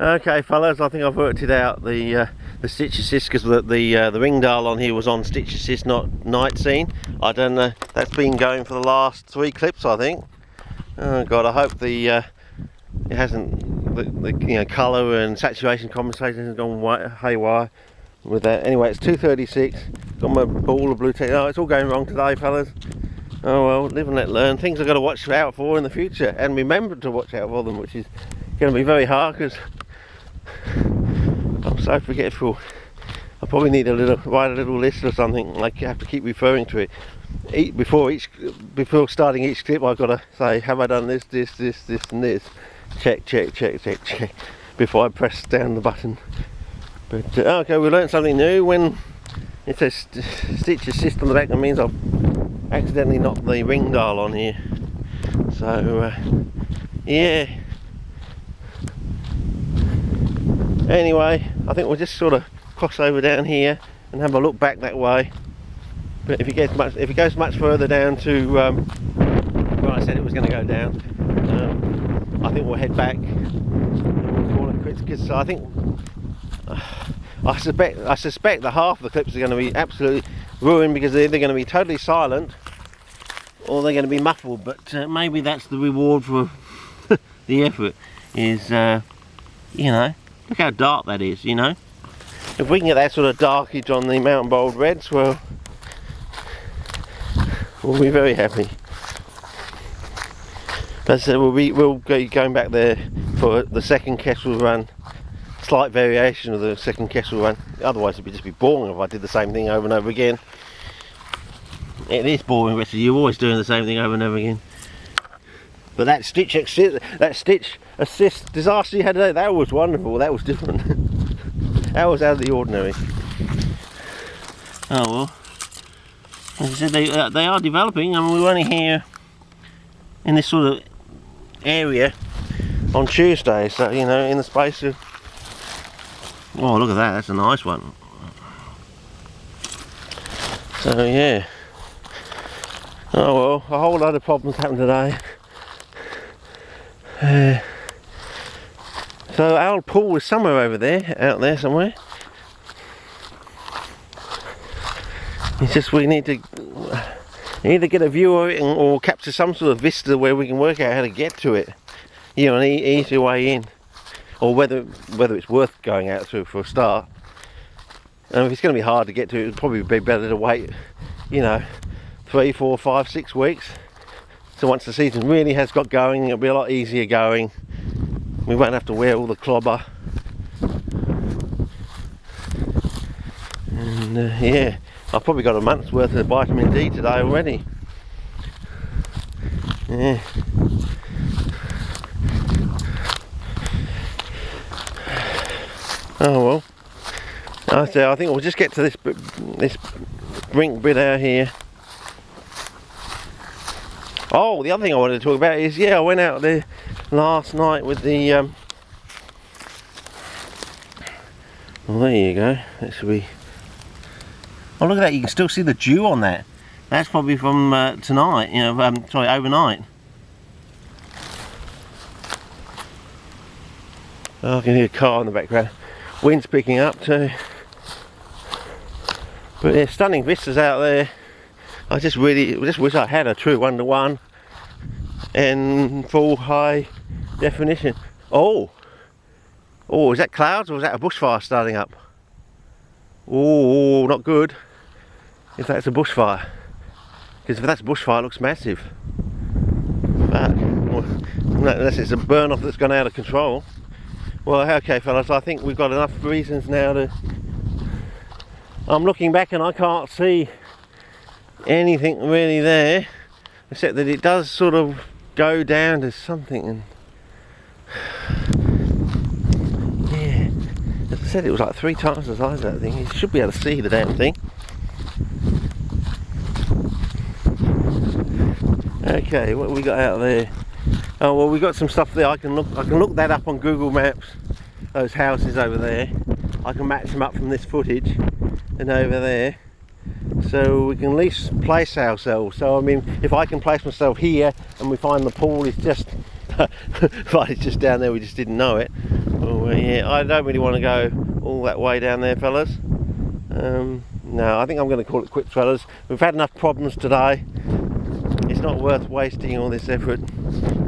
Okay fellas, I think I've worked it out. The stitch assist, because the ring dial on here was on stitch assist, not night scene. I don't know, that's been going for the last 3 clips I think. Oh god, I hope it hasn't, the colour and saturation compensation has gone haywire with that. Anyway, it's 2:36, got my ball of blue tack. Oh, it's all going wrong today fellas. Oh well, live and let learn. Things I've got to watch out for in the future and remember to watch out for them, which is going to be very hard because I'm so forgetful. I probably need write a little list or something, like you have to keep referring to it. Before starting each clip I've got to say, have I done this and this? Check, before I press down the button. But okay, we learned something new. When it says stitch assist on the back, that means I've accidentally knocked the ring dial on here. So yeah. Anyway, I think we'll just sort of cross over down here and have a look back that way. But if it goes much further down to where I said it was going to go down, I think we'll head back and we'll call it quits. Because I think I suspect that half of the clips are going to be absolutely ruined because they're either going to be totally silent or they're going to be muffled. But maybe that's the reward for the effort. Is you know. Look how dark that is, you know. If we can get that sort of darkage on the Mountain Bold Reds, well, we'll be very happy. But we'll be going back there for the second Kessel run. Slight variation of the second Kessel run. Otherwise it'd just be boring if I did the same thing over and over again. It is boring, but you're always doing the same thing over and over again. But that stitch assist disaster you had today, that was wonderful. That was different. That was out of the ordinary. Oh well. As I said, they are developing. I mean, we were only here in this sort of area on Tuesday, so you know, in the space of, oh look at that, that's a nice one. So yeah. Oh well, a whole lot of problems happened today. So our old pool is somewhere over there, out there somewhere. It's just we need to either get a view of it or capture some sort of vista where we can work out how to get to it. You know, an easier way in, or whether it's worth going out through for a start. And if it's going to be hard to get to, it'd probably be better to wait, you know, 3, 4, 5, 6 weeks. So once the season really has got going, it'll be a lot easier going. We won't have to wear all the clobber. And yeah, I've probably got a month's worth of vitamin D today already. Yeah. Oh well. I think we'll just get to this brink bit out here. Oh, the other thing I wanted to talk about is, yeah, I went out there last night with the well, there you go. That should be. Oh, look at that! You can still see the dew on that. That's probably from tonight. You know, sorry, overnight. Oh, I can hear a car in the background. Wind's picking up too. But yeah, stunning vistas out there. I just wish I had a true 1-to-1 and full high definition. Oh, is that clouds or is that a bushfire starting up? Oh, not good. If that's a bushfire, because if that's a bushfire, it looks massive. But unless it's a burn off that's gone out of control. Well, okay, fellas, I think we've got enough reasons now to. I'm looking back and I can't see anything really there, except that it does sort of go down to something. And yeah, as I said, it was like 3 times the size of that thing. You should be able to see the damn thing. Okay, what have we got out there? Oh well, we got some stuff there. I can look that up on Google Maps. Those houses over there, I can match them up from this footage and over there, so we can at least place ourselves. So I mean, if I can place myself here and we find the pool is just right, it's just down there, we just didn't know it. Well, Well, yeah, I don't really want to go all that way down there, fellas. No, I think I'm going to call it quits, fellas. We've had enough problems today. It's not worth wasting all this effort.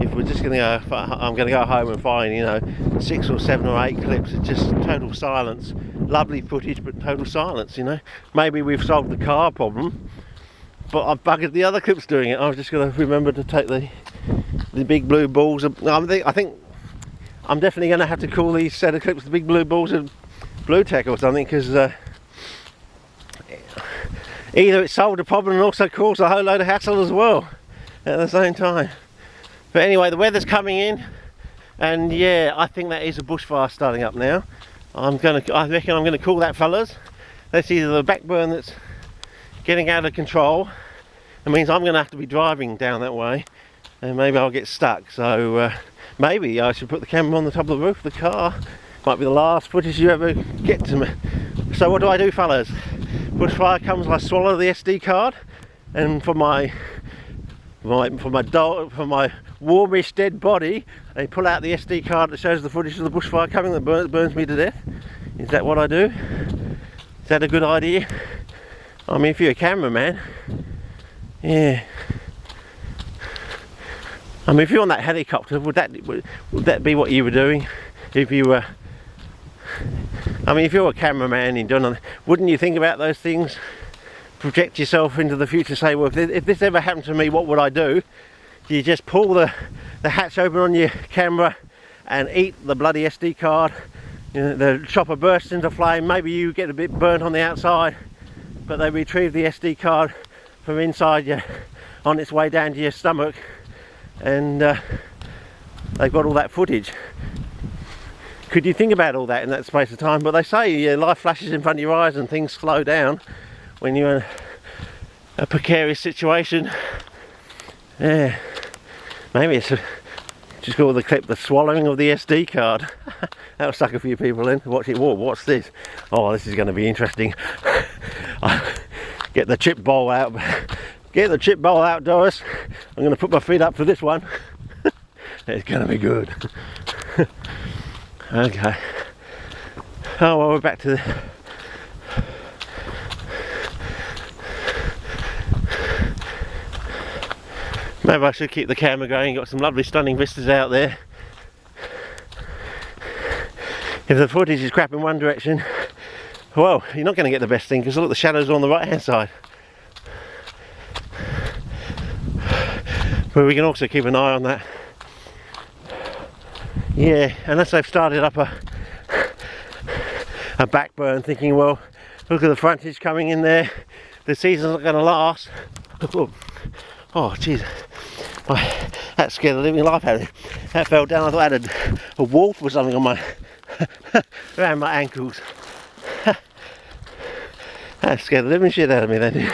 If we're just going to go, I'm going to go home and find, you know, 6 or 7 or 8 clips. It's just total silence. Lovely footage, but total silence, you know. Maybe we've solved the car problem, but I've buggered the other clips doing it. I've just got to remember to take the big blue balls. I think I'm definitely going to have to call these set of clips the big blue balls of NEW-Tack or something, because either it solved a problem and also caused a whole load of hassle as well at the same time. But anyway, the weather's coming in, and yeah, I think that is a bushfire starting up now. I reckon I'm gonna call that, fellas. That's either the backburn that's getting out of control. It means I'm gonna have to be driving down that way, and maybe I'll get stuck. So maybe I should put the camera on the top of the roof of the car. Might be the last footage you ever get to me. So what do, fellas? Bushfire comes, I swallow the SD card, and for my warmish dead body, they pull out the SD card that shows the footage of the bushfire coming that burns me to death. Is that what I do? Is that a good idea? I mean, if you're a cameraman, yeah. I mean, if you're on that helicopter, would that be what you were doing? If you were, I mean, if you're a cameraman and you're done, wouldn't you think about those things? Project yourself into the future, say, well, if this ever happened to me, what would I do? You just pull the hatch open on your camera and eat the bloody SD card. You know, the chopper bursts into flame, maybe you get a bit burnt on the outside, but they retrieve the SD card from inside you on its way down to your stomach, and they've got all that footage. Could you think about all that in that space of time? But they say life flashes in front of your eyes and things slow down when you're in a precarious situation. Yeah, maybe it's just called the clip, the swallowing of the SD card. That'll suck a few people in. Watch it. Whoa, what's this? Oh, this is going to be interesting. Get the chip bowl out. Get the chip bowl out, Doris. I'm going to put my feet up for this one. It's going to be good. Okay. Oh well, we're back to the maybe I should keep the camera going. Got some lovely stunning vistas out there. If the footage is crap in one direction, well, you're not going to get the best thing, because look, the shadows are on the right hand side. But we can also keep an eye on that. Yeah, unless they've started up a backburn, thinking, well, look at the frontage coming in there, the season's not going to last. Oh jeez, that scared the living life out of me. That fell down. I thought I had a wolf or something on my around my ankles. That scared the living shit out of me then.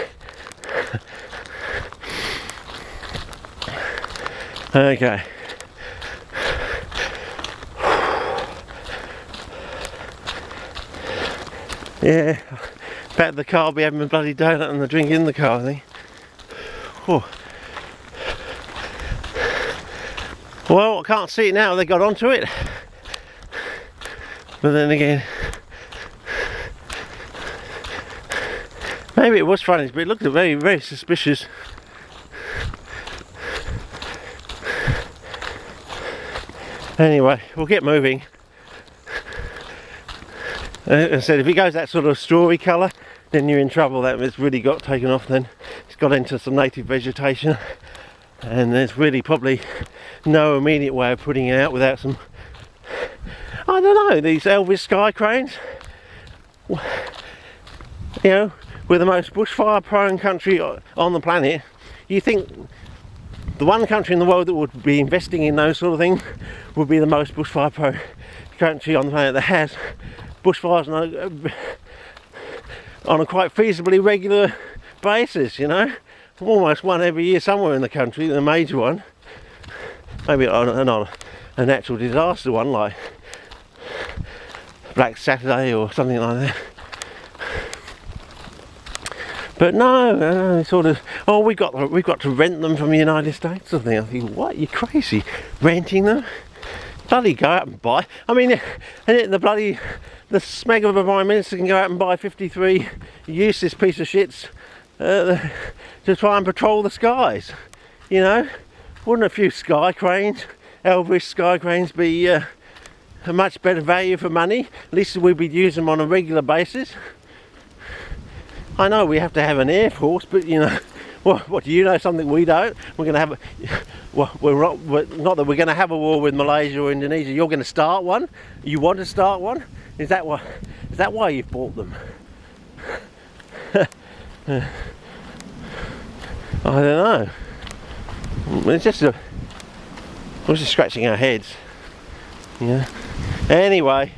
Okay. Yeah, back to the car. I'll be having a bloody donut and a drink in the car, I think. Oh. Well, I can't see it now. They got onto it, but then again, maybe it was frontage, but it looked very, very suspicious. Anyway, we'll get moving. As I said, if it goes that sort of strawy colour, then you're in trouble. That it's really got taken off. Then it's got into some native vegetation, and there's really probably no immediate way of putting it out without some, I don't know, these Elvis sky cranes. You know, we're the most bushfire prone country on the planet. You think the one country in the world that would be investing in those sort of things would be the most bushfire prone country on the planet that has bushfires on a quite feasibly regular basis, you know. Almost one every year somewhere in the country, a major one. Maybe not a natural disaster one like Black Saturday or something like that. But no, sort of, oh, we've got to rent them from the United States or something. I think, what, you're crazy, renting them? bloody go out and buy. I mean, and the smeg of a Prime Minister can go out and buy 53 useless piece of shits to try and patrol the skies. You know, wouldn't a few sky cranes, Elvish sky cranes, be a much better value for money? At least we'd be using them on a regular basis. I know we have to have an air force, but you know, what do you know something we don't? We're going to have we're not that we're going to have a war with Malaysia or Indonesia. You're going to start one? You want to start one? Is that why you've bought them? I don't know. It's just we're just scratching our heads. Yeah. Anyway,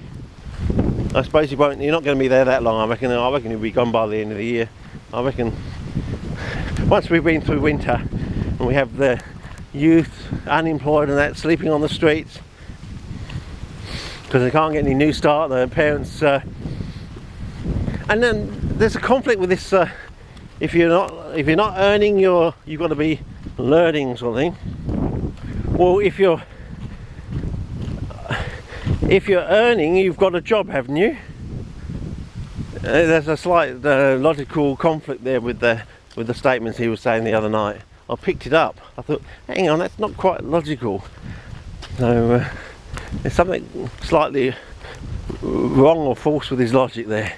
I suppose you're not going to be there that long. I reckon you'll be gone by the end of the year. I reckon once we've been through winter and we have the youth unemployed and that sleeping on the streets because they can't get any new start, their parents and then there's a conflict with this. If you're not earning, you've got to be learning something. Well, if you're earning, you've got a job, haven't you? There's a slight logical conflict there with the statements he was saying the other night. I picked it up. I thought, hang on, that's not quite logical. So there's something slightly wrong or false with his logic there.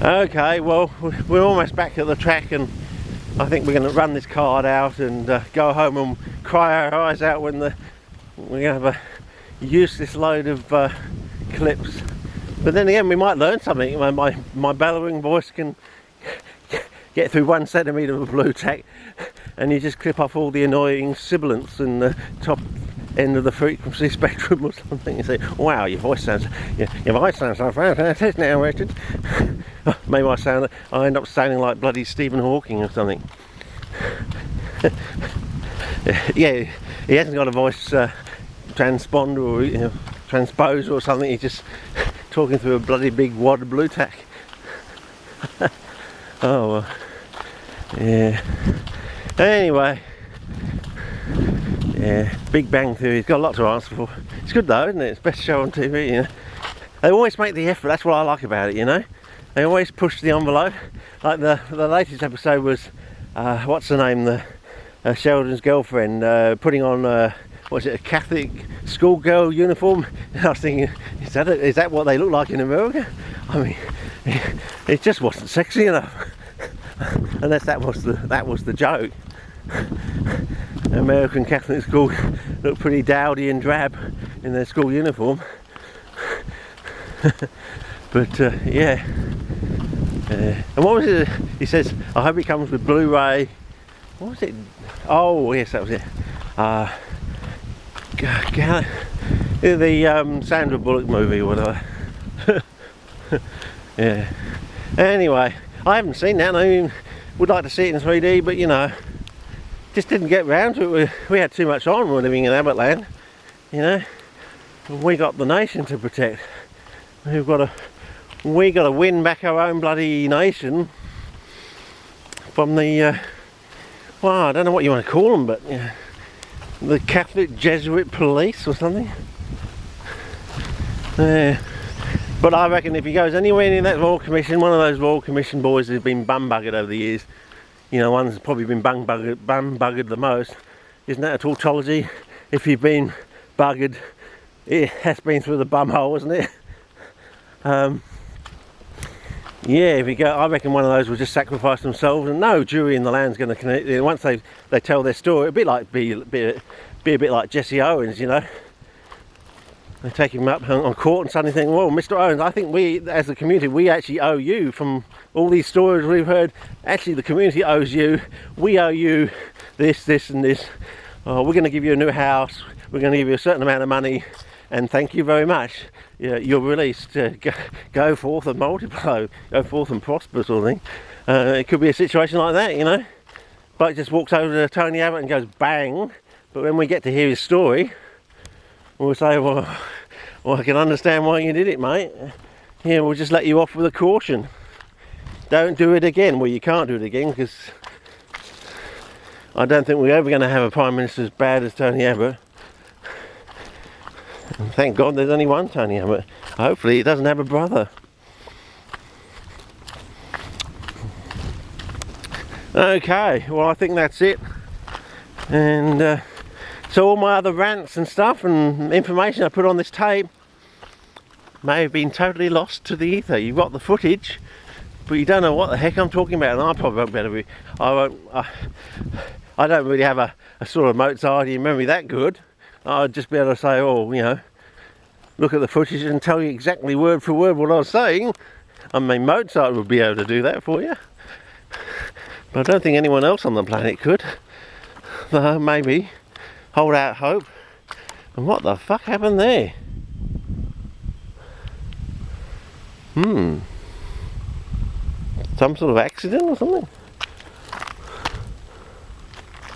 Okay, well, we're almost back at the track, and I think we're going to run this card out and go home and cry our eyes out when we're going to have a useless load of clips. But then again, we might learn something. My bellowing voice can get through 1 centimetre of blue tack, and you just clip off all the annoying sibilants in the top end of the frequency spectrum or something. You say, wow, your voice sounds so fantastic now, Richard. Maybe I end up sounding like bloody Stephen Hawking or something. Yeah, he hasn't got a voice transponder or transposer or something. He's just talking through a bloody big wad of blue tack. Oh well, yeah. Anyway, yeah, Big Bang Theory. He's got a lot to answer for. It's good though, isn't it? It's the best show on TV. You know, they always make the effort. That's what I like about it. You know, they always push the envelope. Like the latest episode was, what's her name? The Sheldon's girlfriend putting on what's it, a Catholic schoolgirl uniform. And I was thinking, is that what they look like in America? I mean, it just wasn't sexy enough. Unless that was the joke. American Catholic school look pretty dowdy and drab in their school uniform. But yeah. And what was it? He says, I hope it comes with Blu-ray. What was it? Oh yes, that was it. The Sandra Bullock movie or whatever. Yeah. Anyway, I haven't seen that. I mean, would like to see it in 3D, but you know, just didn't get round to it. We had too much on. We're living in Abbotland, you know. We got the nation to protect. We got to win back our own bloody nation from the well, I don't know what you want to call them, but the Catholic Jesuit police or something. But I reckon if he goes anywhere near that Royal Commission, one of those Royal Commission boys has been bum-buggered over the years. You know, one that's probably been bum-buggered the most. Isn't that a tautology? If you've been buggered, it has been through the bum hole, isn't it? Yeah, if you go, I reckon one of those will just sacrifice themselves, and no jury in the land's going to connect. Once they tell their story, be a bit like Jesse Owens, you know. They take him up on court and suddenly think, well, Mr. Owens, I think we, as a community, we actually owe you from all these stories we've heard. Actually, the community owes you. We owe you this, this, and this. We're going to give you a new house. We're going to give you a certain amount of money, and thank you very much. You're released. Go forth and multiply. Go forth and prosper, sort of thing. It could be a situation like that, you know. Bloke just walks over to Tony Abbott and goes bang. But when we get to hear his story, we'll say, well, I can understand why you did it, mate. Yeah, we'll just let you off with a caution. Don't do it again. Well, you can't do it again because I don't think we're ever going to have a Prime Minister as bad as Tony Abbott. And thank God there's only one Tony Abbott. Hopefully he doesn't have a brother. Okay, well I think that's it. And so all my other rants and stuff and information I put on this tape may have been totally lost to the ether. You've got the footage, but you don't know what the heck I'm talking about, and I probably won't be able to. I don't really have a sort of Mozartian memory that good. I'd just be able to say, oh, you know, look at the footage and tell you exactly word for word what I was saying. I mean, Mozart would be able to do that for you, but I don't think anyone else on the planet could. So maybe hold out hope. And what the fuck happened there? Some sort of accident or something?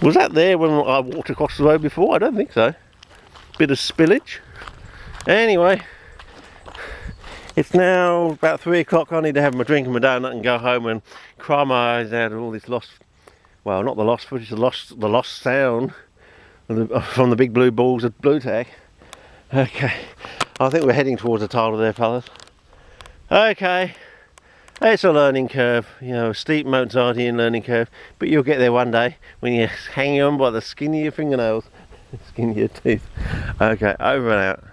Was that there when I walked across the road before? I don't think so. Bit of spillage. Anyway, it's now about 3 o'clock. I need to have my drink and my donut and go home and cry my eyes out of all this lost, well, not the lost footage, the lost sound from the big blue balls of NEW-Tack. Okay, I think we're heading towards the title there, fellas. Okay, it's a learning curve, you know, a steep Mozartian learning curve, but you'll get there one day when you're hanging on by the skin of your fingernails, skin of your teeth. Okay, over and out.